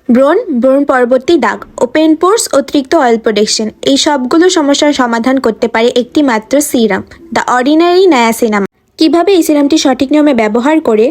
ব্রণ পরবর্তী দাগ, ওপেন পোর্স, অতিরিক্ত অয়েল প্রোডাকশন, এই সবগুলো সমস্যার সমাধান করতে পারে একটি মাত্র সিরাম, দ্য অর্ডিনারি নায়াসিনামাইড। কিভাবে এই সিরামটি সঠিক নিয়মে ব্যবহার করে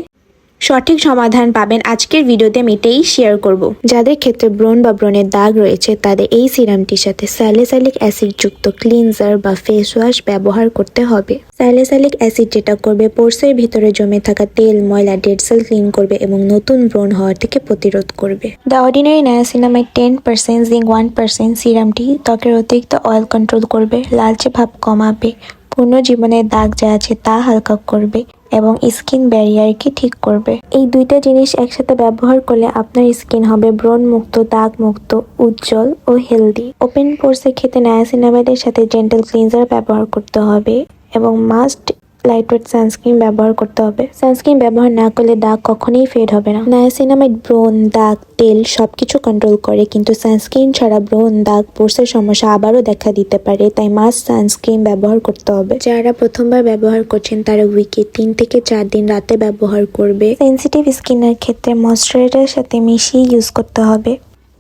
সঠিক সমাধান পাবেন আজকের ভিডিওতে আমি এটাই শেয়ার করব। যাদের ক্ষেত্রে ব্রণ বা ব্রণের দাগ রয়েছে তাদের এই সিরামটির সাথে স্যালিসাইলিক অ্যাসিড যুক্ত ক্লিনজার বা ফেস ওয়াশ ব্যবহার করতে হবে। স্যালিসাইলিক অ্যাসিড যেটা করবে পোর্সের ভিতরে জমে থাকা তেল, ময়লা, ডেড সেল ক্লিন করবে এবং নতুন ব্রণ হওয়ার থেকে প্রতিরোধ করবে। দ্য অর্ডিনারি নায়াসিনামাইড 10%, জিঙ্ক 1%, সিরামটি ত্বকের অতিরিক্ত অয়েল কন্ট্রোল করবে, লালচে ভাব কমাবে, পুনর্জীবনের দাগ যা আছে তা হালকা করবে এবং স্কিন ব্যারিয়ারকে ঠিক করবে। এই দুইটা জিনিস একসাথে ব্যবহার করলে আপনার স্কিন হবে ব্রণ মুক্ত, দাগ মুক্ত, উজ্জ্বল ও হেলদি। ওপেন পোর্সের ক্ষেত্রে নায়াসিনামাইডের সাথে জেন্টাল ক্লিনজার ব্যবহার করতে হবে এবং মাস্ট লাইটওয়েট সানস্ক্রিন ব্যবহার করতে হবে। সানস্ক্রিন ব্যবহার না করলে দাগ কখনোই ফেড হবে না। নায়াসিনামাইড ব্রণ, দাগ, তেল সবকিছু কন্ট্রোল করে, কিন্তু সানস্ক্রিন ছাড়া ব্রণ, দাগ, পোর্সের সমস্যা আবারও দেখা দিতে পারে, তাই মাস্ট সানস্ক্রিন ব্যবহার করতে হবে। যারা প্রথমবার ব্যবহার করছেন তারা উইকে 3 থেকে 4 দিন রাতে ব্যবহার করবে। সেনসিটিভ স্কিনের ক্ষেত্রে ময়শ্চারাইজারের সাথে মিশিয়ে ইউজ করতে হবে।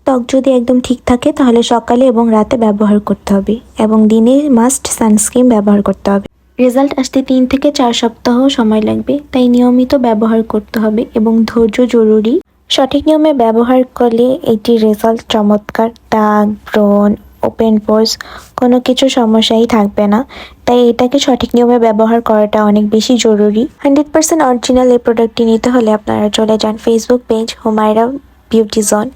ত্বক যদি একদম ঠিক থাকে তাহলে সকালে এবং রাতে ব্যবহার করতে হবে এবং দিনে মাস্ট সানস্ক্রিন ব্যবহার করতে হবে। রেজাল্ট আসতে 3 থেকে 4 সপ্তাহ সময় লাগবে, তাই নিয়মিত ব্যবহার করতে হবে এবং ধৈর্য জরুরি। সঠিক নিয়মে ব্যবহার করলে এটির রেজাল্ট চমৎকার। দাগ, ব্রণ, ওপেন পোর্স কোনো কিছু সমস্যাই থাকবে না, তাই এটাকে সঠিক নিয়মে ব্যবহার করাটা অনেক বেশি জরুরি। 100% অরিজিনাল এই প্রোডাক্টটি নিতে হলে আপনারা চলে যান Facebook page Humaira beauty zone.